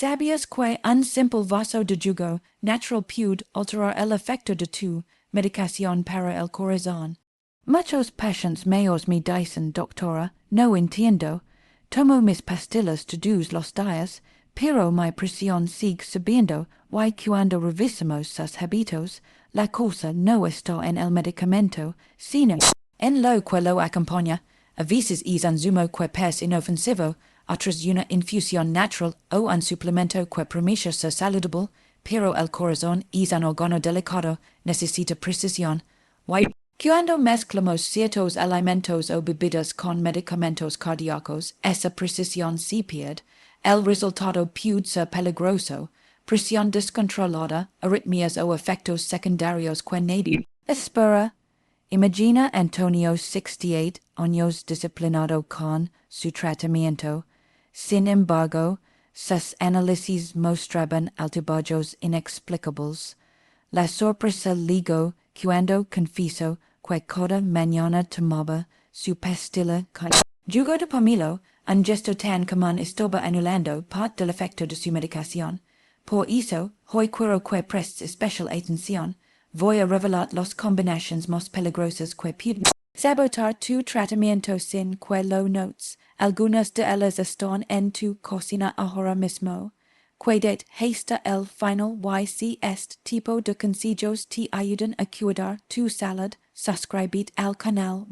Sabias que un simple vaso de jugo natural puede alterar el efecto de tu medicación para el corazón. Muchos pacientes meos me dicen, doctora, no entiendo, tomo mis pastillas todos los días, pero mi presión sigue subiendo y cuando revisamos sus hábitos, la cosa no está en el medicamento, sino en lo que lo acompaña. A veces es un zumo que es inofensivo, otras una infusión natural o un suplemento que promete ser saludable, pero el corazón es un órgano delicado, necesita precisión. Cuando mezclamos ciertos alimentos o bebidas con medicamentos cardíacos, esa precisión se pierde, el resultado puede ser peligroso, presión descontrolada, arritmias o efectos secundarios que nadie espera. Imagina Antonio 68 años disciplinado con su tratamiento. Sin embargo, sus análisis mostraban altibajos inexplicables. La sorpresa llegó cuando confesó que cada mañana tomaba su pastilla con jugo de pomelo, un gesto tan común estaba anulando parte del efecto de su medicación. Por eso, hoy quiero que prestes especial atención. Voy a revelar las combinaciones más peligrosas que pueden sabotar tu tratamiento sin que lo notes. Algunas de ellas están en tu cocina ahora mismo. Cuidar hasta el final y si este tipo de consejos te ayudan a cuidar tu salud, suscríbete al canal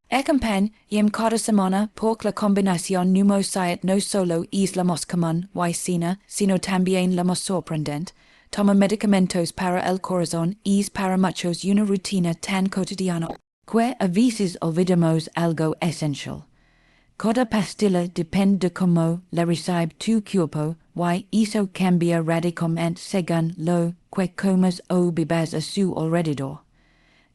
y acompaña cada semana porque la combinación número 7 no solo es la más común y sana, sino también la más sorprendente. Toma medicamentos para el corazón es para muchos una rutina tan cotidiana que a veces olvidamos algo esencial. Cada pastilla depende de cómo la recibe tu cuerpo y eso cambia radicalmente según lo que comas o bebas a su alrededor.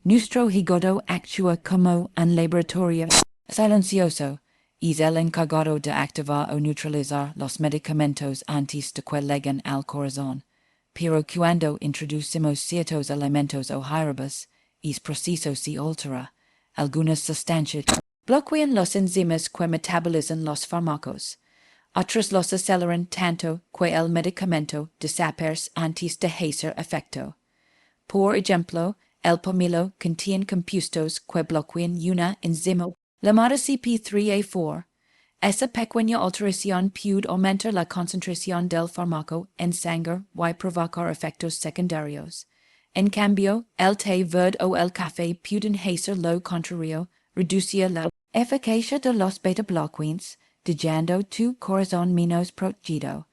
Nuestro hígado actúa como un laboratorio silencioso. Es el encargado de activar o neutralizar los medicamentos antes de que lleguen al corazón. Pero cuando introducimos ciertos alimentos o hierbas, es proceso se altera. Algunas sustancias bloquean los enzimas que metabolizan los fármacos. Otras los aceleran tanto que el medicamento desaparece antes de hacer efecto. Por ejemplo, el pomelo contiene compuestos que bloquean una enzima llamada CP3A4. Esa pequeña alteración puede aumentar la concentración del fármaco en sangre y provocar efectos secundarios. En cambio, el té verde o el café pueden hacer lo contrario, reducir la eficacia de los beta-bloqueantes, dejando tu corazón menos protegido.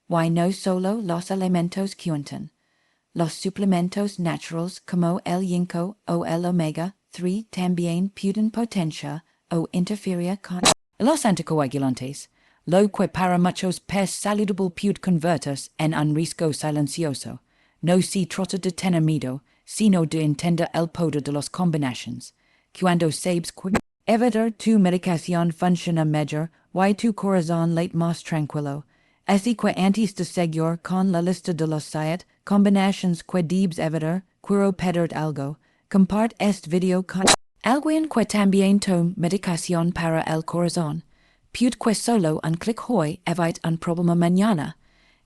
Y no solo los alimentos cuentan. Los suplementos naturales como el ginkgo o el omega 3 también pueden potenciar o interferir con los anticoagulantes, lo que para muchos es saludable puede convertirse en un riesgo silencioso. No se trata de tener miedo, sino de entender el poder de las combinaciones. Cuando sabes que evitar tu medicación funciona mejor y tu corazón late más tranquilo. Así que antes de seguir con la lista de las 7 combinaciones que debes evitar, quiero pedir algo. Comparte este video con alguien que también toma medicación para el corazón. Puede que solo un clic hoy evite un problema mañana.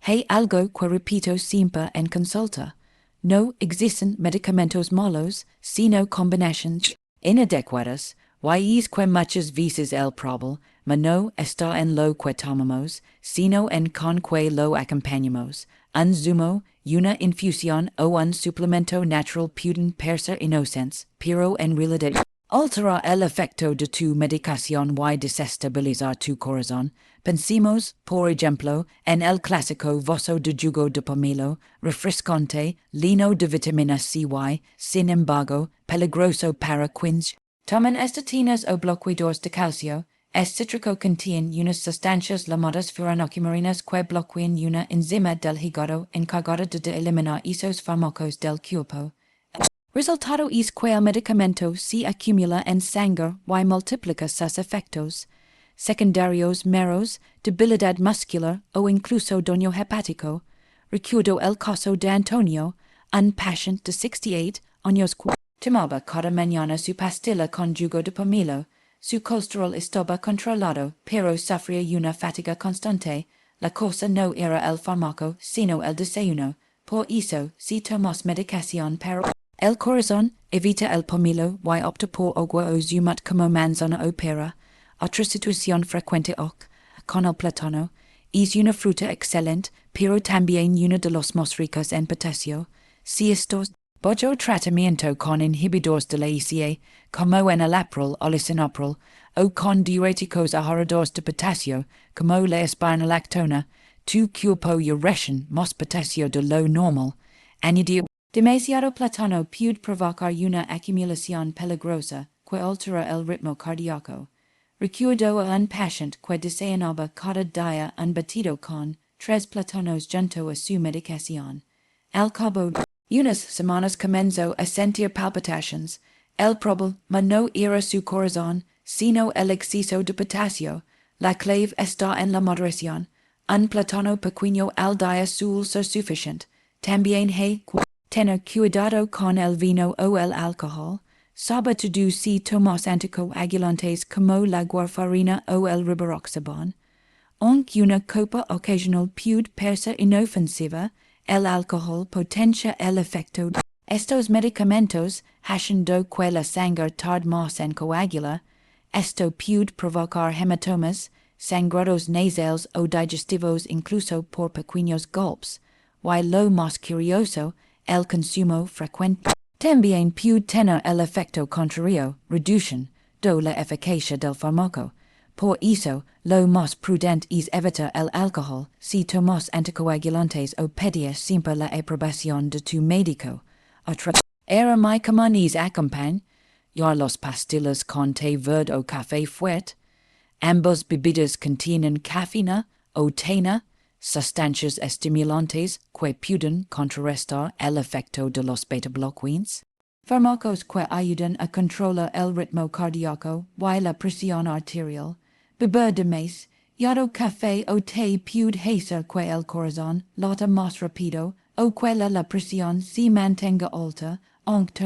Hay algo que repito siempre en consulta. No existen medicamentos malos, sino combinaciones inadecuadas. Y es que muchas veces el problema no está en lo que tomamos, sino en con que lo acompañamos. Un zumo, una infusión o un suplemento natural pueden parecer inocentes, pero en realidad alterar el efecto de tu medicación y desestabilizar tu corazón. Pensemos, por ejemplo, en el clásico vaso de jugo de pomelo, refrescante, lleno de vitamina C y, sin embargo, peligroso para quienes toman estatinas o bloqueadores de calcio. El cítrico contiene unas sustancias llamadas furanocimarinas que bloquean una enzima del hígado encargada de eliminar esos fármacos del cuerpo. Resultado es que el medicamento se acumula en sangre y multiplica sus efectos secundarios meros, debilidad muscular o incluso daño hepático. Recuerdo el caso de Antonio, un paciente de 68 años que tomaba cada mañana su pastilla con jugo de pomelo. Su colesterol estaba controlado, pero sufría una fatiga constante, la cosa no era el fármaco, sino el desayuno. Por eso, si tomas medicación para el corazón, evita el pomelo, y opta por agua o zumo como manzana o pera. Otra situación frecuente con el plátano, es una fruta excelente, pero también uno de los más ricos en potasio. Si estos bajo tratamiento con inhibidores de la ICA, como en el april o lisinopril, o con diuréticos ahorradores de potasio, como la espironolactona, tu cuerpo recién más potasio de lo normal. Añadir demasiado plátano puede provocar una acumulación peligrosa que altera el ritmo cardíaco. Recuerdo a un paciente que deseaba cada día un batido con 3 plátanos junto a su medicación. Al cabo de unas semanas comenzó a sentir palpitaciones. El problema no era su corazón, sino el exceso de potasio. La clave está en la moderación. Un plátano pequeño al día suele ser suficiente. También hay que tener cuidado con el vino o el alcohol. Sobre todo si tomas anticoagulantes como la warfarina o el rivaroxaban. Aunque una copa ocasional puede ser inofensiva, el alcohol potencia el efecto de estos medicamentos, haciendo que la sangre tarde más en coagular. Esto puede provocar hematomas, sangrados nasales o digestivos incluso por pequeños golpes. Y lo más curioso, el consumo frecuente también puede tener el efecto contrario, reducción de la eficacia del fármaco. Por eso, lo más prudente es evitar el alcohol si tomas anticoagulantes o pedir siempre la aprobación de tu médico. Otra era muy común es acompañar las pastillas con té verde o café fuerte. Ambas bebidas contienen cafeína o teína, sustancias estimulantes que pueden contrarrestar el efecto de los beta-bloquines. Fármacos que ayudan a controlar el ritmo cardíaco y la presión arterial. Beber de más, café o té puede hacer que el corazón lata más rápido o que la presión se mantenga alta, aunque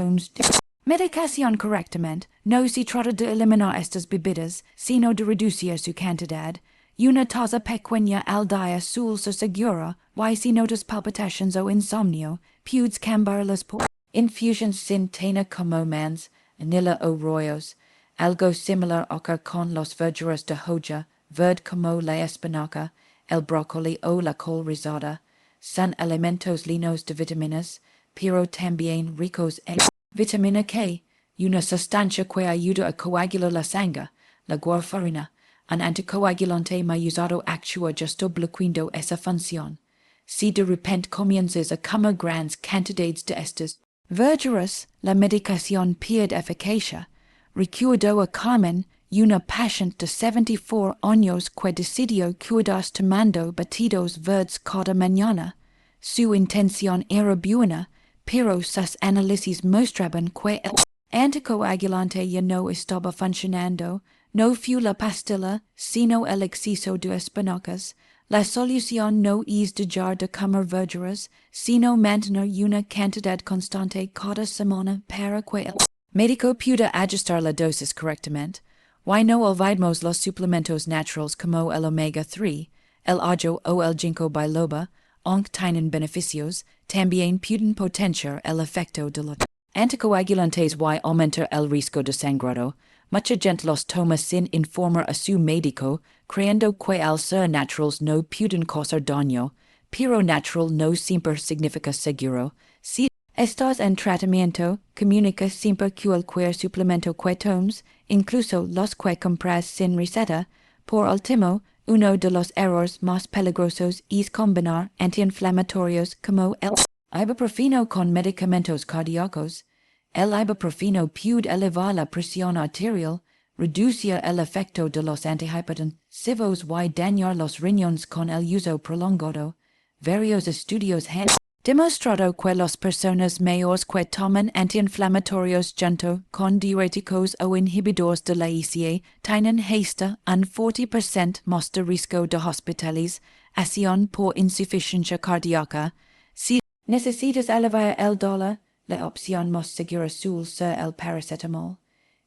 medicación correctamente, no se trata de eliminar estas bebidas, sino de reducir su cantidad. Una taza pequeña al día suele ser segura, y si notas palpitaciones o insomnio, puedes cambiarlas por infusions sin teína como mans, anila o rollos. Algo similar ocurre con los verduras de hoja, verde como la espinaca, el brócoli o la col rizada. Son alimentos llenos de vitaminas, pero también ricos en vitamina K, una sustancia que ayuda a coagular la sangre, la warfarina, un anticoagulante muy usado actúa justo bloqueando esa función. Si de repente comienzas a comer grandes cantidades de estas verduras, la medicación pierde eficacia. Recuerdo a Carmen, una paciente de 74 años que decidió cuidarse tomando batidos verdes cada mañana. Su intención era buena, pero sus análisis mostraban que el anticoagulante ya no estaba funcionando. No fue la pastilla, sino el exceso de espinacas. La solución no es dejar de comer verduras, sino mantener una cantidad constante cada semana para que el médico pueda ajustar la dosis correctamente. Y no olvidemos los suplementos naturales como el omega 3, el ajo o el ginkgo biloba, aunque tienen beneficios, también pueden potenciar el efecto de los anticoagulantes y aumentar el riesgo de sangrado. Mucha gente los toma sin informar a su médico, creyendo que al ser naturales no pueden causar daño, pero natural no siempre significa seguro. Si estás en tratamiento, comunica siempre cualquier suplemento que tomes, incluso los que compras sin receta. Por último, uno de los errores más peligrosos es combinar antiinflamatorios como el ibuprofeno con medicamentos cardíacos. El ibuprofeno puede elevar la presión arterial, reducir el efecto de los antihipertensivos y dañar los riñones con el uso prolongado. Varios estudios han demostrado que las personas mayores que toman antiinflamatorios junto con diuréticos o inhibidores de la ICA tienen hasta un 40% más de riesgo de hospitalización por insuficiencia cardíaca. Si necesitas elevar el dolor, la opción más segura suele ser el paracetamol.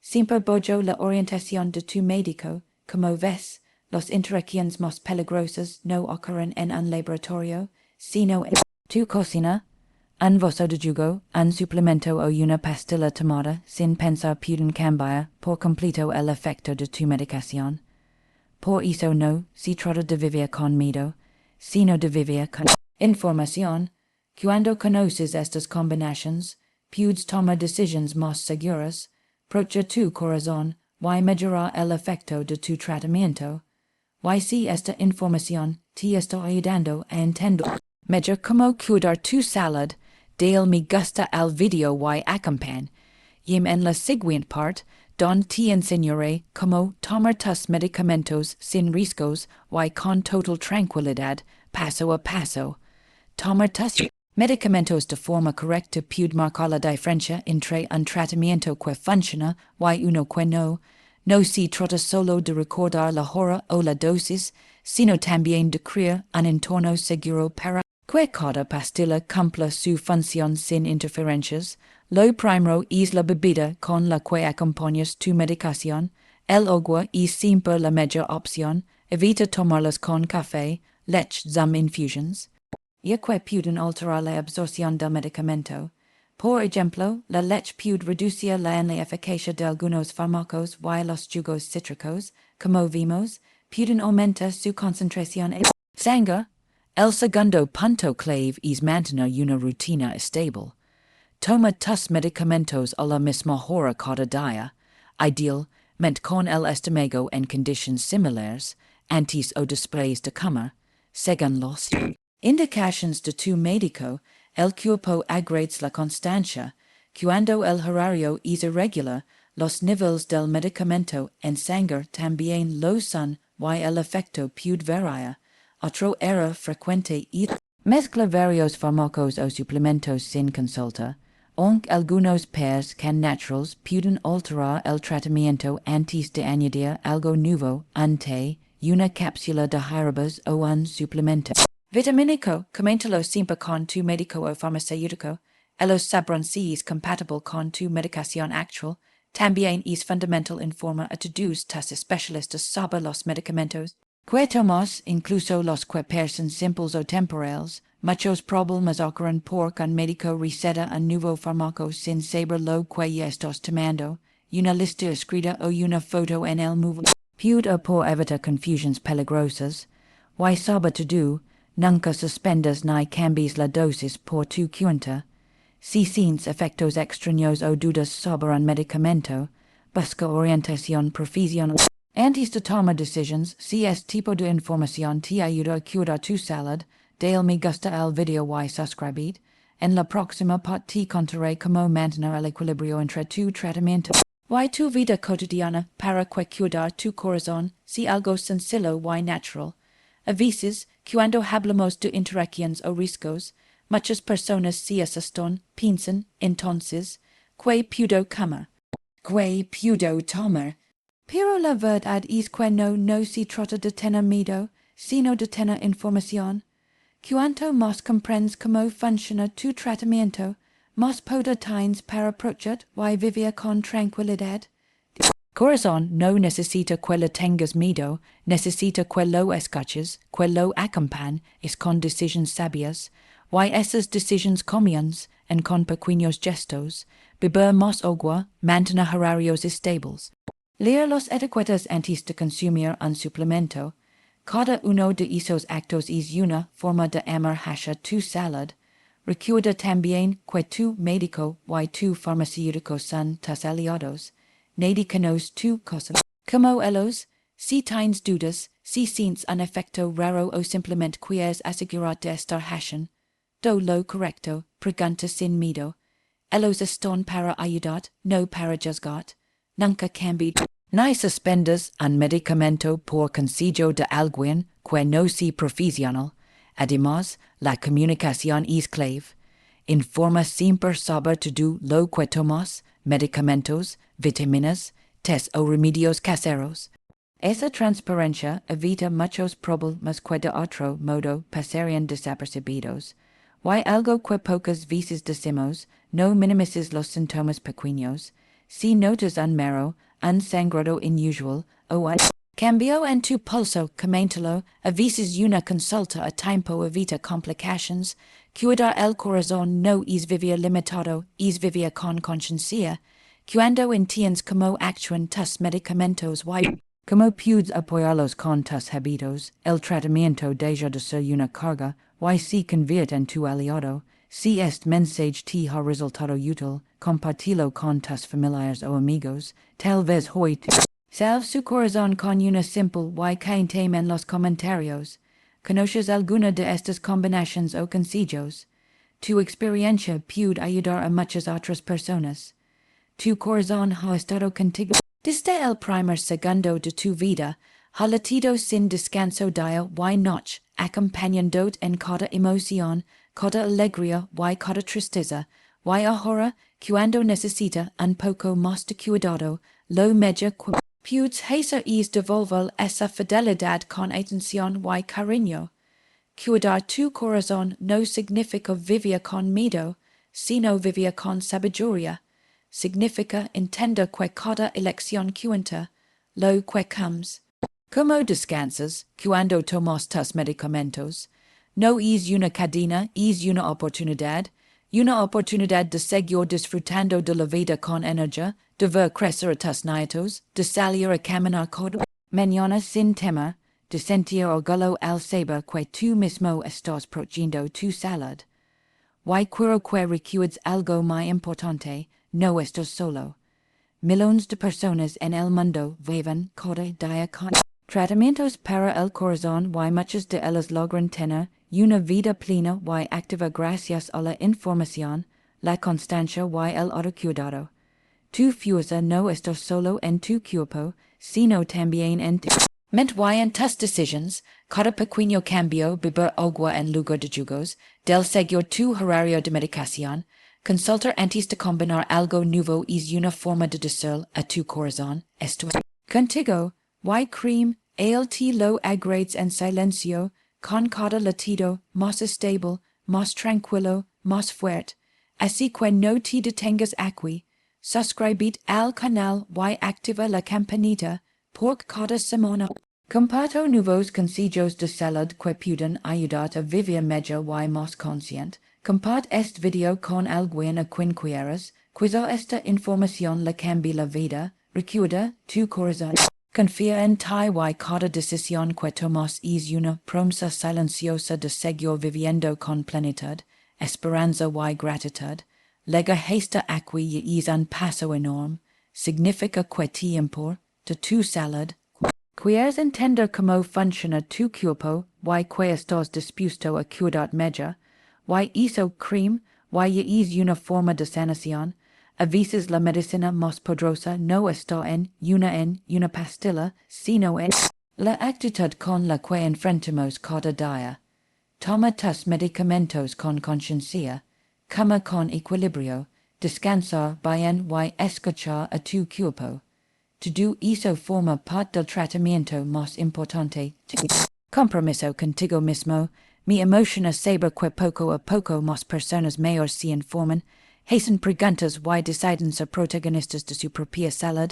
Siempre bajo la orientación de tu médico. Como ves, los interacciones más peligrosas no ocurren en un laboratorio, sino en tu cocina. Un vaso de jugo, un suplemento o una pastilla tomada sin pensar pueden cambiar por completo el efecto de tu medicación. Por eso no se trata de vivir con miedo, sino de vivir con información. Cuando conoces estas combinaciones, puedes tomar decisiones más seguras. Proteger tu corazón, y mejorar el efecto de tu tratamiento. Y si esta información te está ayudando a entender mejor cómo cuidar tu salud, dale me gusta al video y acompan. Y en la siguiente parte, donde te enseñaré cómo tomar tus medicamentos sin riesgos y con total tranquilidad, paso a paso. Tomar tus medicamentos de forma correcta puede marcar la diferencia entre un tratamiento que funciona y uno que no. No se trata solo de recordar la hora o la dosis, sino también de crear un entorno seguro para que cada pastilla cumpla su función sin interferencias. Lo primero es la bebida con la que acompañas tu medicación. El agua es siempre la mejor opción. Evita tomarlas con café, leche, infusions. Y que pueden alterar la absorción del medicamento. Por ejemplo, la leche puede reducir la eficacia de algunos fármacos y los jugos cítricos, como vimos, pueden aumentar su concentración en sangre. El segundo punto clave es mantener una rutina estable. Toma tus medicamentos a la misma hora cada día, idealmente con el estómago en condiciones similares, antes o después de comer, según los indicaciones de tu médico. El cuerpo agrede la constancia. Cuando el horario es irregular, los niveles del medicamento en sangre también lo son y el efecto puede variar. Otro error frecuente es mezclar varios fármacos o suplementos sin consulta. Aunque algunos parezcan naturales, pueden alterar el tratamiento antes de añadir algo nuevo, un té, una cápsula de jarabes o un suplemento vitamínico. Coméntalo siempre con tu médico o farmacéutico. Ellos sabrán si es compatible con tu medicación actual. También es fundamental informar a todos tus especialistas sobre los medicamentos que tomas, incluso los que parecen simples o temporales. Muchos problemas ocurren porque un médico receta un nuevo fármaco sin saber lo que ya estás tomando. Una lista escrita o una foto en el móvil puede por evitar confusiones peligrosas. Y sobre todo, nunca suspendas ni cambies la dosis por tu cuenta. Si sientes efectos extraños o dudas sobre un medicamento, busca orientación profesional. Antes de tomar decisiones, si este tipo de información te ayuda a cuidar tu salud, dale me gusta al video y suscribid. En la próxima parte te contaré cómo mantener el equilibrio entre tu tratamiento y tu vida cotidiana para que cuidar tu corazón sea algo sencillo y natural. A veces, cuando hablamos de interacciones o riesgos, muchas personas se asustan, piensan, entonces, ¿qué puedo comer? ¿Qué puedo tomar? Pero la verdad es que no se trata de tener miedo, sino de tener información. Cuanto más comprendes cómo funciona tu tratamiento, más poder tienes para proteger y vivir con tranquilidad. Corazón no necesita que le tengas miedo, necesita que lo escuches, que lo acompan, es con decisiones sabias, y esas decisiones comienzan con pequeños gestos, beber más agua, mantener horarios estables. Leer los etiquetas antes de consumir un suplemento. Cada uno de esos actos es una forma de amar hacia tu salud. Recuerda también que tu médico y tu farmacéutico son tus aliados. Nadie conoce tu cosa como ellos. Si tienes dudas, si sientes un efecto raro o simplemente quieres asegurar de estar haciendo lo correcto, pregunta sin miedo. Ellos están para ayudar, no para juzgar. Nunca cambies ni suspendas un medicamento por consejo de alguien que no sea profesional. Además, la comunicación es clave. Informa siempre sobre todo lo que tomas, medicamentos, vitaminas, test o remedios caseros. Esa transparencia evita muchos problemas que de otro modo pasarían desapercibidos. Y algo que pocas veces decimos, no minimices los síntomas pequeños. Si notas un mareo, un sangrado inusual o un Cambio en tu pulso, coméntalo, a veces una consulta a tiempo evita complications, cuidar el corazón no es vivir limitado, es vivir con conciencia, cuando entiendes cómo actúan tus medicamentos y cómo puedes apoyarlos con tus hábitos, el tratamiento deja de ser una carga, y se convierte en tu aliado, si este mensaje te ha resultado útil, compartilo con tus familiares o amigos, tal vez hoy salve su corazón con una simple y cainte en los comentarios. ¿Conoces alguna de estas combinaciones o consejos? Tu experiencia puede ayudar a muchas otras personas. Tu corazón ha estado contigo desde el primer segundo de tu vida, ha latido sin descanso día y noche, acompañándote en cada emoción, cada alegría y cada tristeza, y ahora, cuando necesita un poco más de cuidado, lo mejor puedes hacer es devolver esa fidelidad con atención y cariño. Cuidar tu corazón no significa vivir con miedo, sino vivir con sabiduría. Significa entender que cada elección cuenta, lo que comes. ¿Cómo descansas cuando tomas tus medicamentos? No es una cadena, es una oportunidad de seguir disfrutando de la vida con energía, de ver crecer tus nietos, de salir a caminar cada mañana sin temor, de sentir orgullo al saber que tú mismo estás protegiendo tu salud. Y quiero que recuerdes algo muy importante, no estás solo. Millones de personas en el mundo viven cada día con tratamientos para el corazón y muchas de ellas logran tener una vida plena y activa gracias a la información, la constancia y el autocuidado. Tu fuerza no está solo en tu cuerpo, sino también en tu mente y en tus decisiones. Cada pequeño cambio, beber agua en lugar de jugos, del seguir tu horario de medicación, consultar antes de combinar algo nuevo es una forma de decir a tu corazón, esto es contigo, y cream, ALT lo agrades en silencio, con cada latido, más estable, más tranquilo, más fuerte, así que no te detengas aquí. Suscribid al canal y activa la campanita, porque cada semana comparto nuevos consejos de salud que pueden ayudarte a vivir mejor y más consciente. Compart este video con alguien a quien quieras, quizá esta información le cambie la vida. Recuerda, tu corazón confía en ti y cada decisión que tomas es una promesa silenciosa de seguir viviendo con plenitud, esperanza y gratitud. Lega esta aquí y es un paso enorme. Significa que te importa tu salud. Quieres entender cómo funciona tu cuerpo y que estás dispuesto a cuidar mejor. Y eso cream, y es una forma de sanación. A veces la medicina más poderosa no está en una pastilla, sino en la actitud con la que enfrentamos cada día. Toma tus medicamentos con conciencia, coma con equilibrio, descansar bien y escuchar a tu cuerpo. Todo eso forma parte del tratamiento más importante. Compromiso contigo mismo. Me emociona saber que poco a poco más personas mayores se informan, hacen preguntas y deciden ser protagonistas de su propia salud.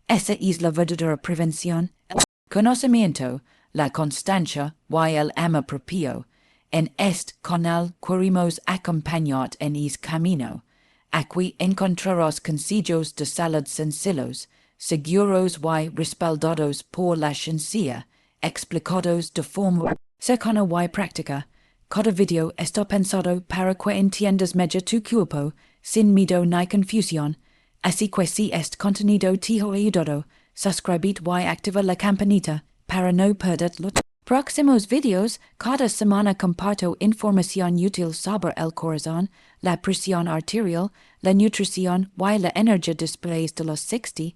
Esa es la verdadera prevención. El conocimiento, la constancia y el amor propio. En este canal queremos acompañarte en ese camino. Aquí encontrarás consejos de salud sencillos, seguros y respaldados por la ciencia, explicados de forma cercana y práctica. Cada video está pensado para que entiendas mejor tu cuerpo, sin miedo ni confusión. Así que si este contenido te ha ayudado, suscribid y activa la campanita para no perder los próximos videos. Cada semana comparto información útil sobre el corazón, la presión arterial, la nutrición y la energía después de los 60.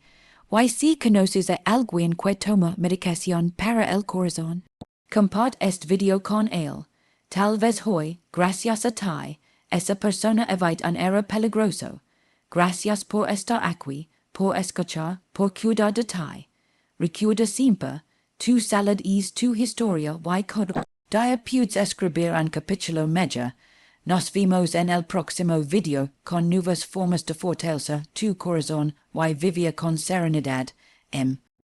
Y si conoces a alguien que toma medicación para el corazón, compart este video con él. Tal vez hoy, gracias a ti, esa persona evita un error peligroso. Gracias por estar aquí, por escuchar, por cuidar de ti. Recuerda siempre, tu salud es tu historia y cada día puedes escribir un capítulo mejor. Nos vemos en el próximo video con nuevas formas de fortalecer tu corazón y vivir con serenidad.